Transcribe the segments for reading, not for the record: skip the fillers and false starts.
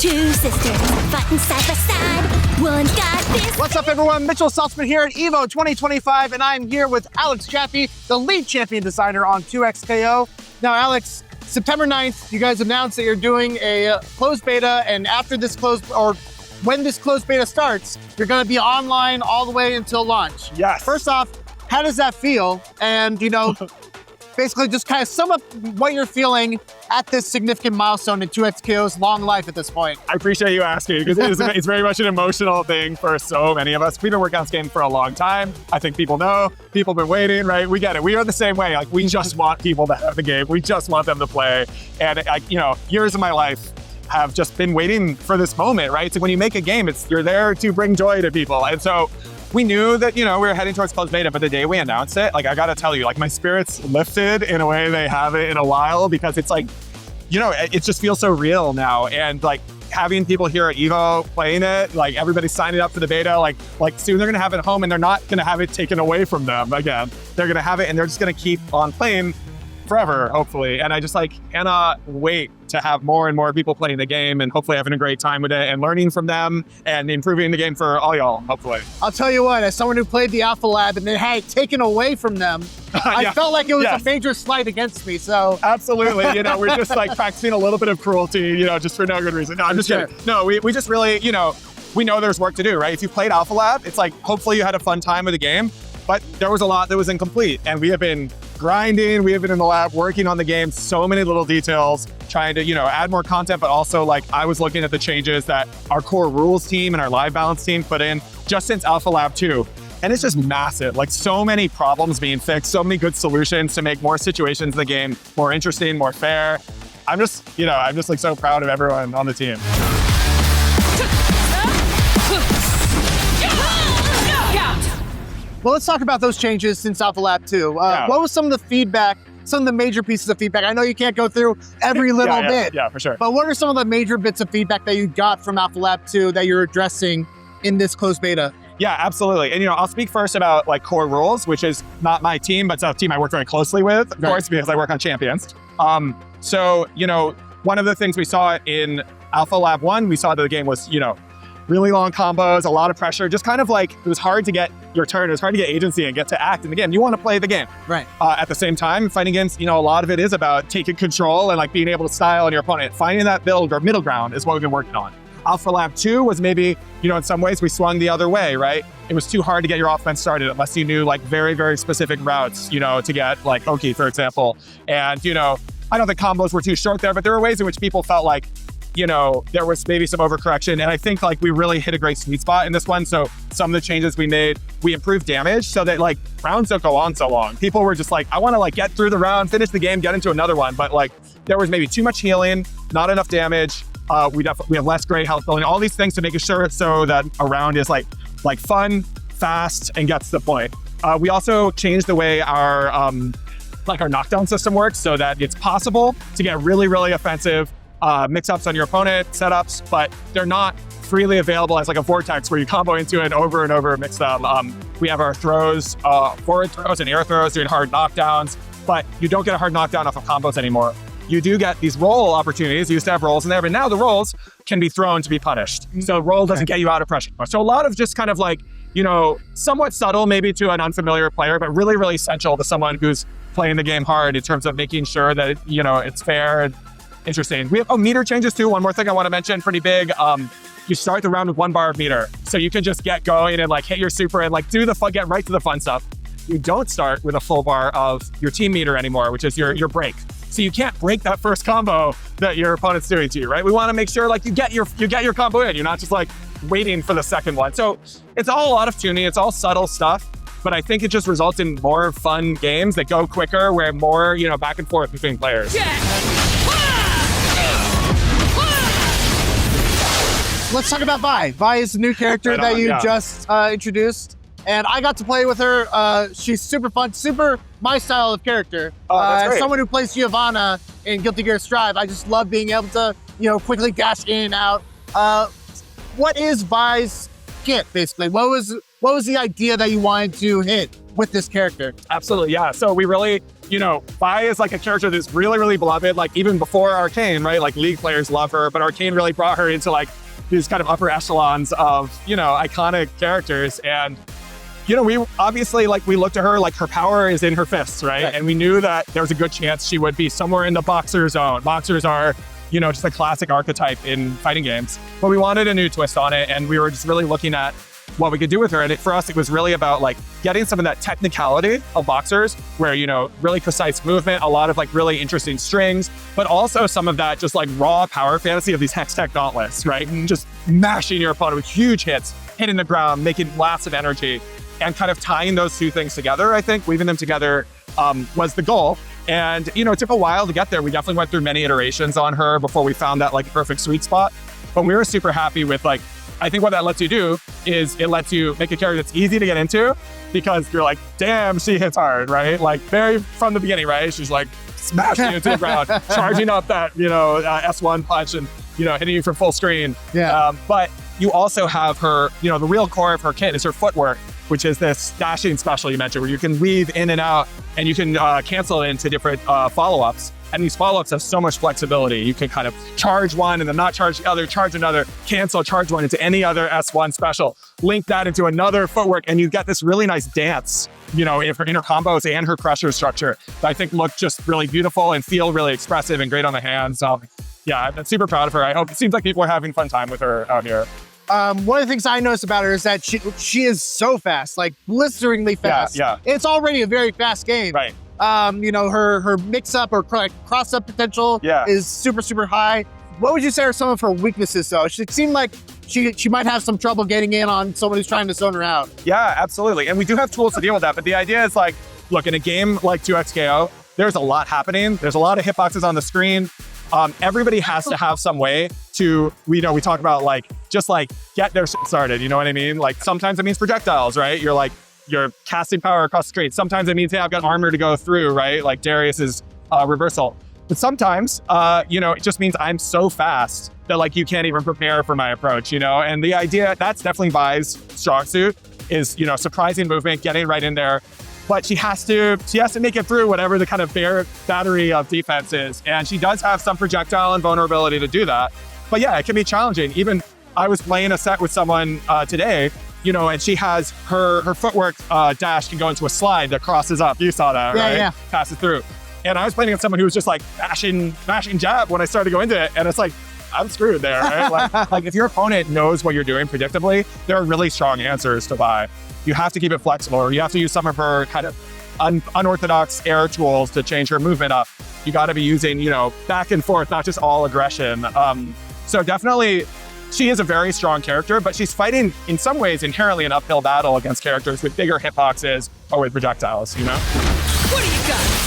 Two sisters fighting side by side. One's got this. What's up, everyone? Mitchell Saltzman here at EVO 2025, and I'm here with Alex Jaffe, the lead champion designer on 2XKO. Now, Alex, September 9th, you guys announced that you're doing a closed beta, and after this when this closed beta starts, you're going to be online all the way until launch. Yes. First off, how does that feel? And, basically just kind of sum up what you're feeling at this significant milestone in 2XKO's long life at this point. I appreciate you asking because it's very much an emotional thing for so many of us. We've been working on this game for a long time. I think people know, people have been waiting, right? We get it. We are the same way. Like, we just want people to have the game. We just want them to play. And years of my life have just been waiting for this moment, right? So when you make a game, you're there to bring joy to people. And so we knew that, we were heading towards closed beta, but the day we announced it, I gotta tell you, my spirits lifted in a way they haven't in a while, because it's it just feels so real now. And having people here at EVO playing it, everybody's signing up for the beta, soon they're gonna have it at home and they're not gonna have it taken away from them again. They're gonna have it and they're just gonna keep on playing forever, hopefully. And I just cannot wait to have more and more people playing the game and hopefully having a great time with it and learning from them and improving the game for all y'all, hopefully. I'll tell you what, as someone who played the Alpha Lab and then had it taken away from them, I felt like it was a major slight against me, so. Absolutely, we're just practicing a little bit of cruelty, just for no good reason. No, I'm just kidding. No, we just really, we know there's work to do, right? If you played Alpha Lab, it's hopefully you had a fun time with the game, but there was a lot that was incomplete, and we have been grinding, we have been in the lab working on the game, so many little details, trying to, add more content, but also I was looking at the changes that our core rules team and our live balance team put in just since Alpha Lab 2. And it's just massive, so many problems being fixed, so many good solutions to make more situations in the game more interesting, more fair. I'm just so proud of everyone on the team. Well, let's talk about those changes since Alpha Lab 2. What was some of the feedback, some of the major pieces of feedback? I know you can't go through every little bit. Yeah, for sure. But what are some of the major bits of feedback that you got from Alpha Lab 2 that you're addressing in this closed beta? Yeah, absolutely. And I'll speak first about core rules, which is not my team, but it's a team I work very closely with, of course, because I work on champions. So, one of the things we saw in Alpha Lab 1, we saw that the game was, really long combos, a lot of pressure, just kind of it was hard to get your turn, it was hard to get agency and get to act in the game. You want to play the game. Right. At the same time, fighting against, a lot of it is about taking control and being able to style on your opponent. Finding that build or middle ground is what we've been working on. Alpha Lab 2 was maybe, in some ways we swung the other way, right? It was too hard to get your offense started unless you knew very, very specific routes, to get Oki, for example. And, I know the combos were too short there, but there were ways in which people felt there was maybe some overcorrection. And I think we really hit a great sweet spot in this one. So some of the changes we made, we improved damage so that rounds don't go on so long. People were just I want to get through the round, finish the game, get into another one. But there was maybe too much healing, not enough damage. We have less gray health building, all these things to make sure so that a round is fun, fast, and gets to the point. We also changed the way our knockdown system works so that it's possible to get really, really offensive mix-ups on your opponent, setups, but they're not freely available as a vortex where you combo into it over and over mix them. We have our throws, forward throws and air throws doing hard knockdowns, but you don't get a hard knockdown off of combos anymore. You do get these roll opportunities. You used to have rolls in there, but now the rolls can be thrown to be punished. So roll doesn't get you out of pressure. So a lot of just kind of somewhat subtle maybe to an unfamiliar player, but really, really essential to someone who's playing the game hard in terms of making sure that, it's fair and interesting. We have meter changes too. One more thing I want to mention, pretty big. You start the round with 1 bar of meter. So you can just get going and hit your super and do the fun, get right to the fun stuff. You don't start with a full bar of your team meter anymore, which is your break. So you can't break that first combo that your opponent's doing to you, right? We want to make sure you get your combo in. You're not just waiting for the second one. So it's all a lot of tuning. It's all subtle stuff, but I think it just results in more fun games that go quicker, where more, back and forth between players. Let's talk about Vi. Vi is the new character that you just introduced. And I got to play with her. She's super fun, super my style of character. As someone who plays Giovanna in Guilty Gear Strive, I just love being able to, quickly dash in and out. What is Vi's kit, basically? What was the idea that you wanted to hit with this character? Absolutely, yeah. So we really you know, Vi is like a character that's really, really beloved, like even before Arcane, right? Like League players love her, but Arcane really brought her into like these kind of upper echelons of, you know, iconic characters. And, you know, we obviously, like, we looked at her, like her power is in her fists, right? And we knew that there was a good chance she would be somewhere in the boxer zone. Boxers are, you know, just a classic archetype in fighting games. But we wanted a new twist on it, and we were just really looking at what we could do with her. And for us, it was really about like getting some of that technicality of boxers where, you know, really precise movement, a lot of like really interesting strings, but also some of that just like raw power fantasy of these hex tech dauntless, right? And just mashing your opponent with huge hits, hitting the ground, making blasts of energy, and kind of tying those two things together. I think weaving them together was the goal. And, you know, it took a while to get there. We definitely went through many iterations on her before we found that like perfect sweet spot. But we were super happy with like, I think what that lets you do is it lets you make a character that's easy to get into because you're like, damn, she hits hard, right? Like very from the beginning, right? She's like smashing you into the ground, charging up that, you know, S1 punch and, you know, hitting you from full screen. Yeah. But you also have her, you know, the real core of her kit is her footwork, which is this dashing special you mentioned where you can weave in and out and you can cancel it into different follow-ups. And these follow-ups have so much flexibility. You can kind of charge one and then not charge the other, charge another, cancel, charge one into any other S1 special, link that into another footwork, and you get this really nice dance, you know, for inner combos and her crusher structure that I think look just really beautiful and feel really expressive and great on the hands. Yeah, I'm super proud of her. I hope it seems like people are having fun time with her out here. One of the things I noticed about her is that she is so fast, like blisteringly fast. Yeah. It's already a very fast game. Right. You know, her mix-up or cross-up potential is super, super high. What would you say are some of her weaknesses, though? It seemed like she might have some trouble getting in on someone who's trying to zone her out. Yeah, absolutely. And we do have tools to deal with that. But the idea is like, look, in a game like 2XKO, there's a lot happening. There's a lot of hitboxes on the screen. Everybody has to have some way to, we talk about like, just like get their shit started. You know what I mean? Like sometimes it means projectiles, right? You're casting power across the street. Sometimes it means, hey, I've got armor to go through, right? Like Darius's reversal. But sometimes, you know, it just means I'm so fast that like you can't even prepare for my approach, you know? And the idea, that's definitely Vi's strong suit is, you know, surprising movement, getting right in there. But she has to make it through whatever the kind of battery of defense is. And she does have some projectile and vulnerability to do that. But yeah, it can be challenging. Even I was playing a set with someone today, you know, and she has her footwork dash can go into a slide that crosses up. You saw that, right? Yeah. Passes through. And I was playing with someone who was just like mashing jab when I started to go into it. And it's like, I'm screwed there, right? like if your opponent knows what you're doing predictably, there are really strong answers to Vi. You have to keep it flexible, or you have to use some of her kind of unorthodox air tools to change her movement up. You got to be using, you know, back and forth, not just all aggression. So definitely, she is a very strong character, but she's fighting, in some ways, inherently an uphill battle against characters with bigger hitboxes or with projectiles, you know? What do you got?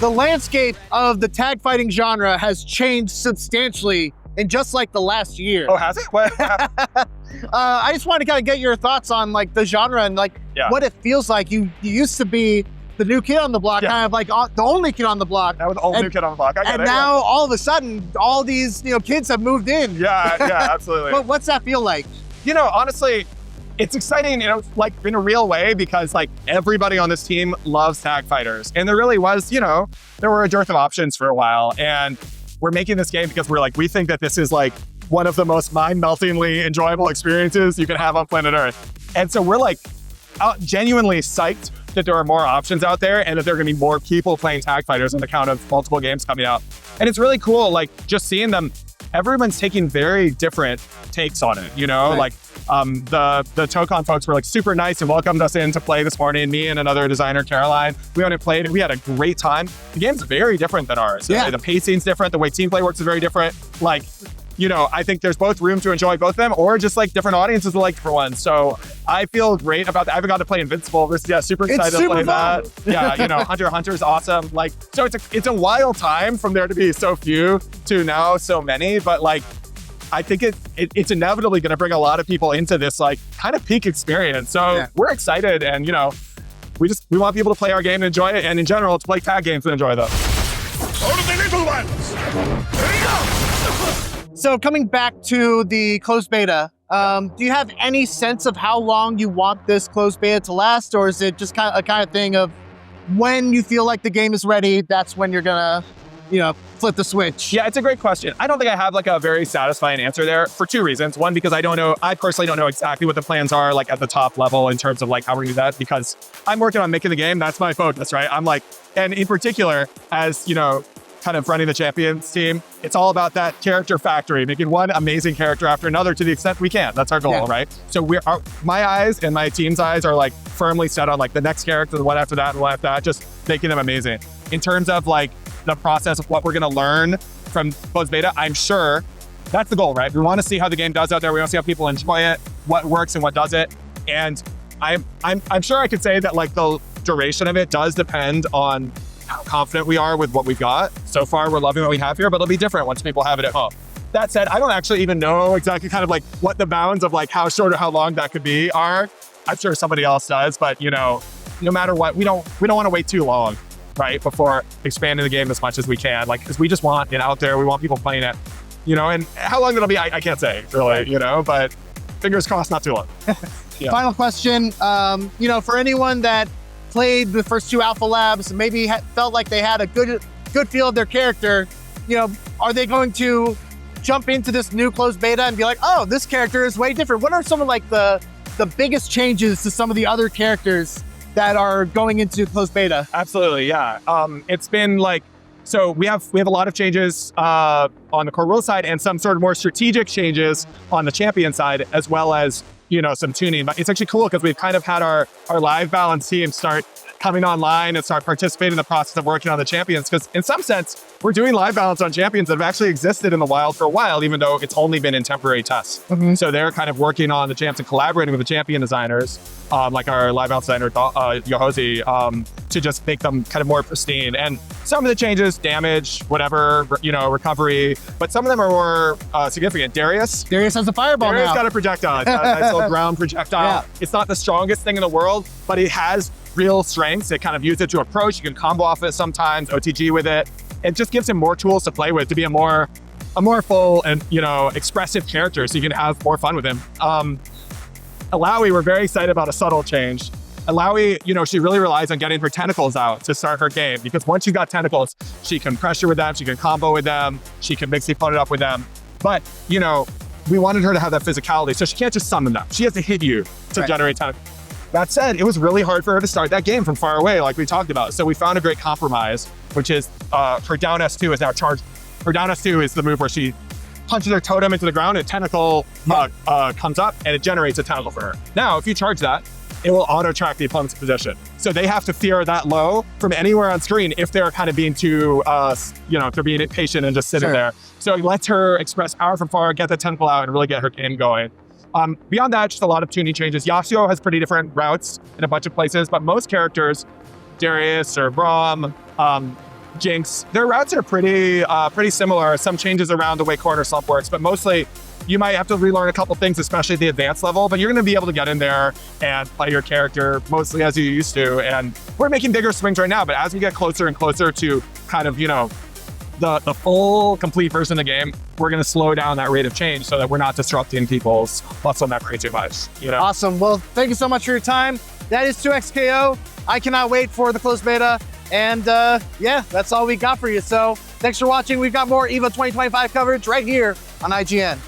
The landscape of the tag fighting genre has changed substantially in just like the last year. Oh, has it? What? I just want to kind of get your thoughts on like the genre and like what it feels like. You used to be the new kid on the block, kind of like the only kid on the block. That was the only new kid on the block. And now all of a sudden, all these kids have moved in. Yeah, absolutely. But what's that feel like? You know, honestly, it's exciting, you know, like in a real way, because like everybody on this team loves tag fighters. And there really was, you know, there were a dearth of options for a while. And we're making this game because we think that this is like one of the most mind-meltingly enjoyable experiences you can have on planet Earth. And so we're like genuinely psyched that there are more options out there and that there are gonna be more people playing tag fighters on account of multiple games coming out. And it's really cool, like just seeing them, everyone's taking very different takes on it, you know? Right. Like the Tokon folks were like super nice and welcomed us in to play this morning, me and another designer, Caroline. We went and played and we had a great time. The game's very different than ours. Yeah. The pacing's different, the way team play works is very different. Like, you know, I think there's both room to enjoy both of them, or just like different audiences will like different ones. So I feel great about that. I haven't got to play Invincible. Super excited to play that. Yeah, you know, Hunter x Hunter's awesome. Like, so it's a wild time from there to be so few to now so many, but like, I think it's inevitably going to bring a lot of people into this like kind of peak experience. So we're excited, and you know, we want people to play our game and enjoy it, and in general, to play tag games and enjoy them. Go to the little ones. Here you go. So coming back to the closed beta, Do you have any sense of how long you want this closed beta to last, or is it just kind of thing of when you feel like the game is ready, that's when you're gonna, flip the switch? Yeah, it's a great question. I don't think I have like a very satisfying answer there for two reasons. One, because I personally don't know exactly what the plans are like at the top level in terms of like how we're gonna do that, because I'm working on making the game. That's my focus, right? I'm like, and in particular, as kind of running the champions team, it's all about that character factory, making one amazing character after another to the extent we can. That's our goal, right? So my eyes and my team's eyes are like firmly set on like the next character, the one after that, and the one after that, just making them amazing. In terms of like the process of what we're gonna learn from closed beta, I'm sure that's the goal, right? We want to see how the game does out there. We want to see how people enjoy it, what works and what doesn't. And I'm sure I could say that like the duration of it does depend on how confident we are with what we've got. So far, we're loving what we have here, but it'll be different once people have it at home. That said, I don't actually even know exactly kind of like what the bounds of like how short or how long that could be are. I'm sure somebody else does, but no matter what, we don't want to wait too long, right, before expanding the game as much as we can. Like, because we just want it out there. We want people playing it, and how long it'll be, I can't say really, but fingers crossed, not too long. Yeah. Final question, for anyone that played the first two Alpha Labs, maybe felt like they had a good feel of their character, are they going to jump into this new closed beta and be like, oh, this character is way different? What are some of like the biggest changes to some of the other characters that are going into closed beta? Absolutely, yeah. It's been like, so we have a lot of changes on the core rule side and some sort of more strategic changes on the champion side, as well as some tuning. But it's actually cool because we've kind of had our live balance team start coming online and start participating in the process of working on the champions. Because in some sense, we're doing live balance on champions that have actually existed in the wild for a while, even though it's only been in temporary tests. Mm-hmm. So they're kind of working on the champs and collaborating with the champion designers, like our live balance designer, Yohozi, to just make them kind of more pristine. And some of the changes, damage, whatever, recovery, but some of them are more significant. Darius has a fireball Darius now. Got a projectile. It's got a nice little ground projectile. Yeah. It's not the strongest thing in the world, but it has real strengths. It kind of use it to approach. You can combo off it sometimes, OTG with it. It just gives him more tools to play with, to be a more full and expressive character, so you can have more fun with him. Alawi, we're very excited about a subtle change. Alawi, she really relies on getting her tentacles out to start her game, because once she's got tentacles, she can pressure with them, she can combo with them, she can mix the opponent up with them. But, we wanted her to have that physicality, so she can't just summon them. She has to hit you to generate tentacles. That said, it was really hard for her to start that game from far away, like we talked about. So we found a great compromise, which is her down S2 is now charged. Her down S2 is the move where she punches her totem into the ground, and a tentacle comes up, and it generates a tentacle for her. Now, if you charge that, it will auto-track the opponent's position. So they have to fear that low from anywhere on screen if they're kind of being too, if they're being impatient and just sitting there. So it lets her express power from far, get the tentacle out, and really get her game going. Beyond that, just a lot of tuning changes. Yasuo has pretty different routes in a bunch of places, but most characters, Darius or Braum, Jinx, their routes are pretty similar. Some changes around the way corner slump works, but mostly you might have to relearn a couple things, especially at the advanced level, but you're going to be able to get in there and play your character mostly as you used to. And we're making bigger swings right now, but as we get closer and closer to kind of, the full complete version of the game, we're going to slow down that rate of change so that we're not disrupting people's muscle memory too much. Awesome. Well, thank you so much for your time. That is 2XKO. I cannot wait for the closed beta. And yeah, that's all we got for you. So thanks for watching. We've got more EVO 2025 coverage right here on IGN.